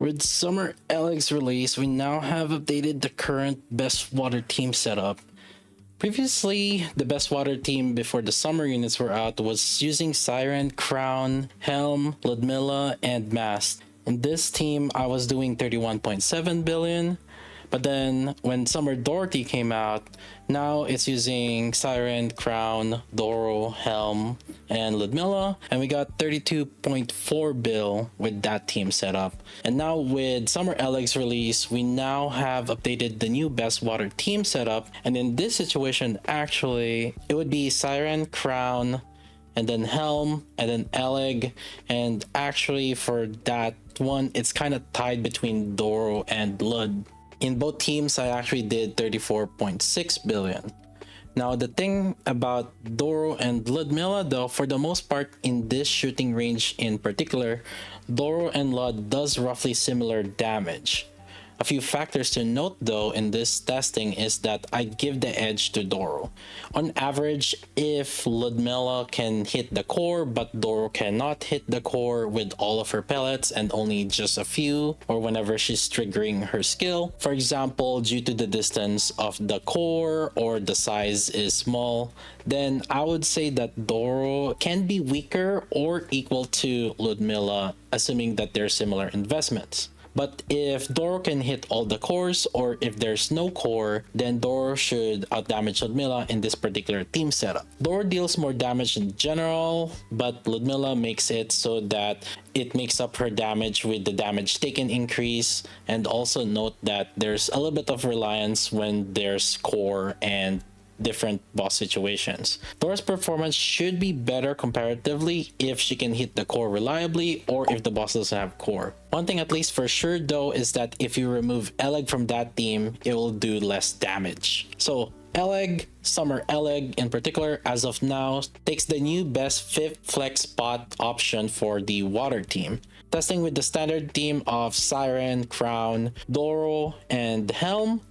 With Summer Eleg's release, we now have updated the current best water team setup. Previously, the best water team before the summer units were out was using Siren, Crown, Helm, Ludmilla, and Mast. In this team, I was doing 31.7 billion. But then when Summer Dorothy came out, now it's using Siren, Crown, Doro, Helm, and Ludmilla, and we got 32.4 bill with that team setup. And now with Summer Eleg's release, we now have updated the new best water team setup, and in this situation, actually, it would be Siren, Crown, and then Helm, and then Elegg, and actually for that one, it's kind of tied between Doro and Lud. In both teams, I actually did 34.6 billion. Now, the thing about Doro and Ludmilla, though, for the most part in this shooting range in particular, Doro and Lud does roughly similar damage. A few factors to note though in this testing is that I give the edge to Doro. On average, if Ludmilla can hit the core but Doro cannot hit the core with all of her pellets and only just a few, or whenever she's triggering her skill, for example due to the distance of the core or the size is small, then I would say that Doro can be weaker or equal to Ludmilla, assuming that they're similar investments. But if Doro can hit all the cores, or if there's no core, then Doro should outdamage Ludmilla in this particular team setup. Doro deals more damage in general, but Ludmilla makes it so that it makes up her damage with the damage taken increase. And also note that there's a little bit of reliance when there's core and different boss situations. Doro's performance should be better comparatively if she can hit the core reliably or if the boss doesn't have core. One thing at least for sure though is that if you remove Elegg from that team, it will do less damage. So Elegg, Summer Elegg in particular, as of now, takes the new best 5th flex spot option for the water team. Testing with the standard team of Siren, Crown, Doro, and Helm,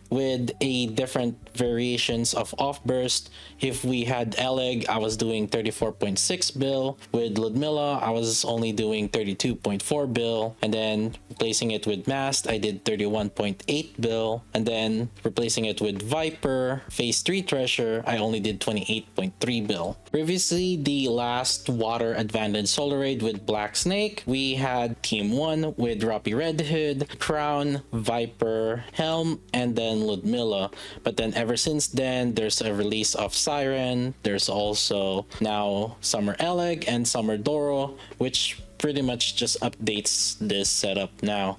with a different variations of off burst. If we had Elegg, I was doing 34.6 bill. With Ludmilla, I was only doing 32.4 bill. And then replacing it with Mast, I did 31.8 bill. And then replacing it with Viper, Phase 3 Treasure, I only did 28.3 bill. Previously, the last water advantage solo raid with Black Snake, we had Team 1 with Rapi Red Hood, Crown, Viper, Helm, and then Ludmilla. But then ever since then, there's a release of Siren. There's also now Summer Elegg and Summer Doro, which pretty much just updates this setup now.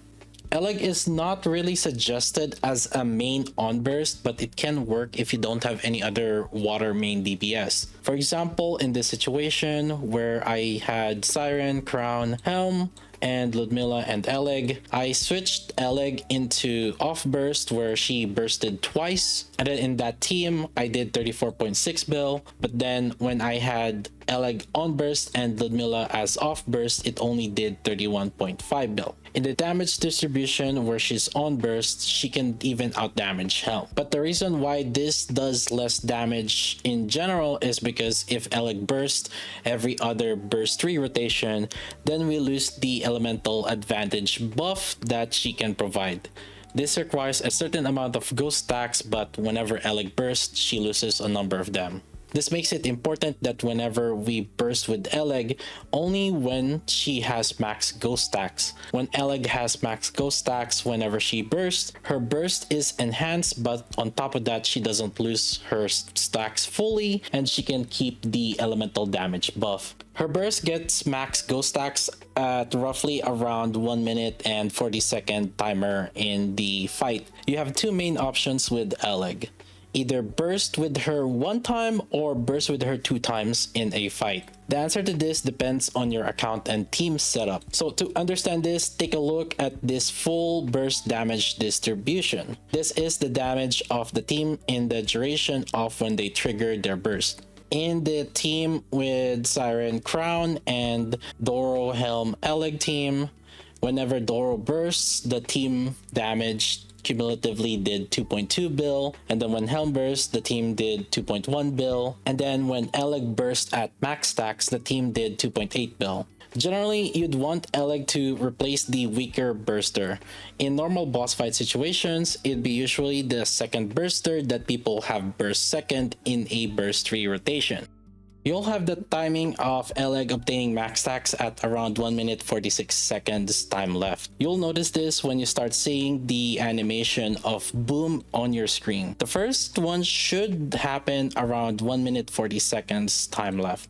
Elegg is not really suggested as a main on-burst, but it can work if you don't have any other water main DPS. For example, in this situation where I had Siren, Crown, Helm, and Ludmilla and Elegg, I switched Elegg into off burst where she bursted twice, and then in that team I did 34.6 bill, but then when I had Elegg on burst and Ludmilla as off burst, it only did 31.5 bill. In the damage distribution where she's on burst, she can even outdamage Helm. But the reason why this does less damage in general is because if Elegg burst every other burst 3 rotation, then we lose the elemental advantage buff that she can provide. This requires a certain amount of ghost stacks, but whenever Elegg bursts, she loses a number of them. This makes it important that whenever we burst with Elegg, only when she has max ghost stacks. When Elegg has max ghost stacks, whenever she bursts, her burst is enhanced, but on top of that, she doesn't lose her stacks fully, and she can keep the elemental damage buff. Her burst gets max ghost stacks at roughly around 1 minute and 40-second timer in the fight. You have two main options with Elegg. Either burst with her 1 time or burst with her 2 times in a fight. The answer to this depends on your account and team setup. So to understand this, take a look at this full burst damage distribution. This is the damage of the team in the duration of when they trigger their burst. In the team with Siren, Crown, and Doro, Helm, Elegg team, whenever Doro bursts, the team damage cumulatively did 2.2 bill, and then when Helm burst, the team did 2.1 bill, and then when Elegg burst at max stacks, the team did 2.8 bill. Generally, you'd want Elegg to replace the weaker burster. In normal boss fight situations, it'd be usually the second burster that people have burst second in a burst 3 rotation. You'll have the timing of Elegg obtaining max stacks at around 1 minute 46 seconds time left. You'll notice this when you start seeing the animation of boom on your screen. The first one should happen around 1 minute 40 seconds time left.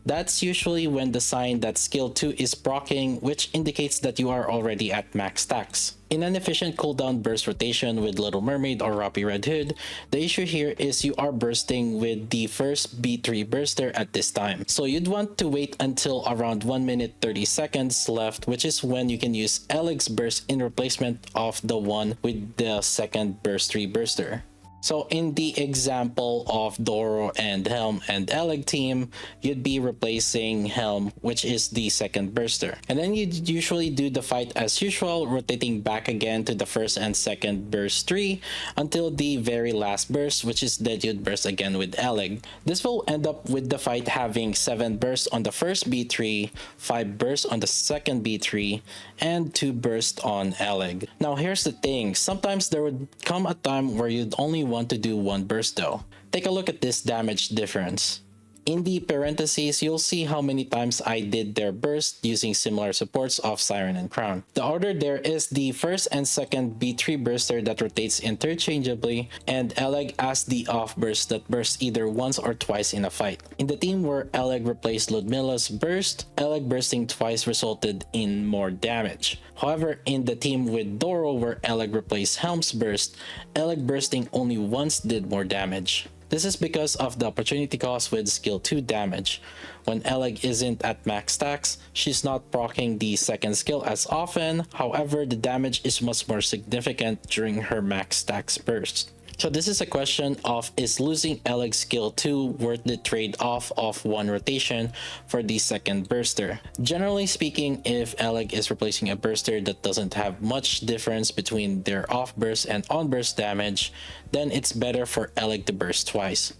That's usually when the sign that skill 2 is proccing, which indicates that you are already at max stacks. In an efficient cooldown burst rotation with Little Mermaid or Rapi Red Hood, the issue here is you are bursting with the first B3 burster at this time. So you'd want to wait until around 1 minute 30 seconds left, which is when you can use Elegg's burst in replacement of the one with the second burst 3 burster. So in the example of Doro and Helm and Elegg team, you'd be replacing Helm, which is the second burster. And then you'd usually do the fight as usual, rotating back again to the first and second burst 3 until the very last burst, which is that you'd burst again with Elegg. This will end up with the fight having 7 bursts on the first B3, 5 bursts on the second B3, and 2 bursts on Elegg. Now here's the thing, sometimes there would come a time where you'd only want to do 1 burst though. Take a look at this damage difference. In the parentheses, you'll see how many times I did their burst using similar supports of Siren and Crown. The order there is the first and second B3 burster that rotates interchangeably, and Elegg as the off burst that bursts either once or twice in a fight. In the team where Elegg replaced Ludmilla's burst, Elegg bursting twice resulted in more damage. However, in the team with Doro where Elegg replaced Helm's burst, Elegg bursting only once did more damage. This is because of the opportunity cost with skill 2 damage. When Elegg isn't at max stacks, she's not proccing the second skill as often, however the damage is much more significant during her max stacks burst. So this is a question of, is losing Elegg's skill 2 worth the trade-off of 1 rotation for the second burster? Generally speaking, if Elegg is replacing a burster that doesn't have much difference between their off burst and on burst damage, then it's better for Elegg to burst twice.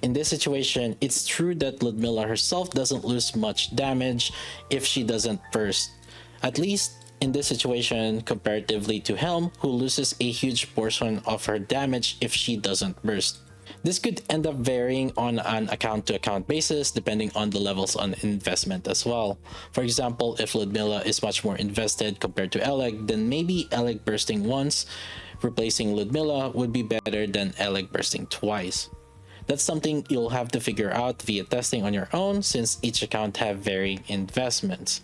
In this situation, it's true that Ludmilla herself doesn't lose much damage if she doesn't burst. At least in this situation comparatively to Helm, who loses a huge portion of her damage if she doesn't burst. This could end up varying on an account-to-account basis depending on the levels on investment as well. For example, if Ludmilla is much more invested compared to Elegg, then maybe Elegg bursting once, replacing Ludmilla would be better than Elegg bursting twice. That's something you'll have to figure out via testing on your own since each account have varying investments.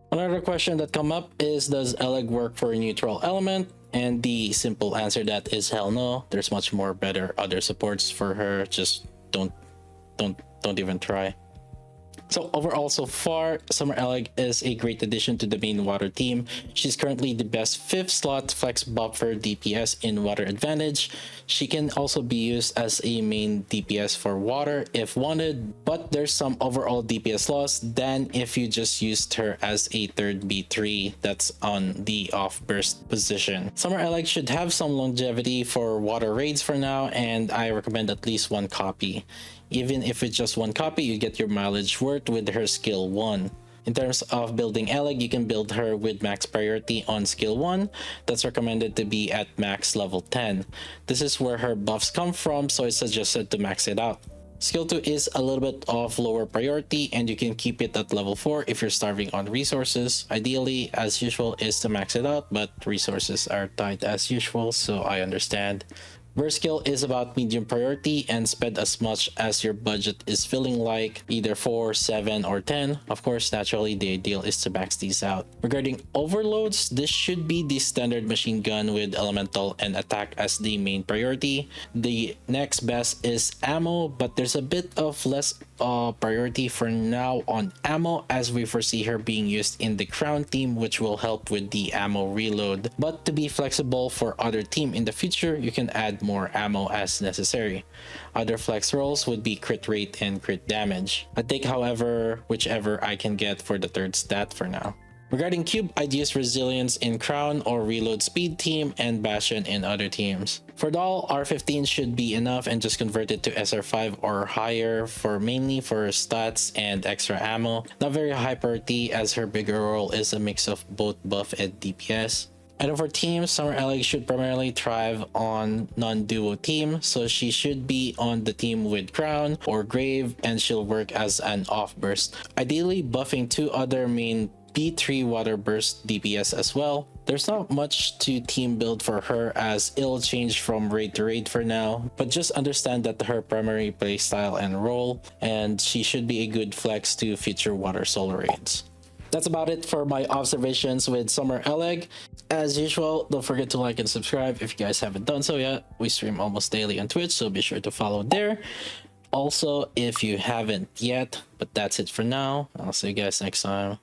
Another question that come up is, does Elegg work for a neutral element? And the simple answer to that is hell no. There's much more better other supports for her. Just don't even try. So overall, so far, Summer Elegg is a great addition to the main water team. She's currently the best 5th slot flex buffer DPS in water advantage. She can also be used as a main DPS for water if wanted, but there's some overall DPS loss than if you just used her as a 3rd B3 that's on the off burst position. Summer Elegg should have some longevity for water raids for now, and I recommend at least 1 copy. Even if it's just 1 copy, you get your mileage worth with her skill 1. In terms of building Elegg, you can build her with max priority on skill 1. That's recommended to be at max level 10. This is where her buffs come from, so it's suggested to max it out. Skill 2 is a little bit of lower priority and you can keep it at level 4 if you're starving on resources. Ideally, as usual, is to max it out, but resources are tight as usual, so I understand. Burst skill is about medium priority and spend as much as your budget is feeling like, either 4, 7, or 10. Of course, naturally, the ideal is to max these out. Regarding overloads, this should be the standard machine gun with elemental and attack as the main priority. The next best is ammo, but there's a bit of less priority for now on ammo as we foresee her being used in the crown team, which will help with the ammo reload. But to be flexible for other team in the future, you can add more ammo as necessary. Other flex rolls would be crit rate and crit damage. I take, however, whichever I can get for the 3rd stat for now. Regarding cube, I'd use resilience in crown or reload speed team and bastion in other teams. For doll, R15 should be enough and just convert it to SR5 or higher for mainly for stats and extra ammo. Not very high priority as her bigger role is a mix of both buff and DPS. And for teams, Summer Elegg should primarily thrive on non-duo team, so she should be on the team with Crown or Grave and she'll work as an off-burst. Ideally buffing two other main B3 water burst DPS as well. There's not much to team build for her as it'll change from raid to raid for now, but just understand that her primary playstyle and role, and she should be a good flex to future water solo raids. That's about it for my observations with Summer Elegg. As usual, don't forget to like and subscribe if you guys haven't done so yet. We stream almost daily on Twitch, so be sure to follow there. Also, if you haven't yet, but that's it for now. I'll see you guys next time.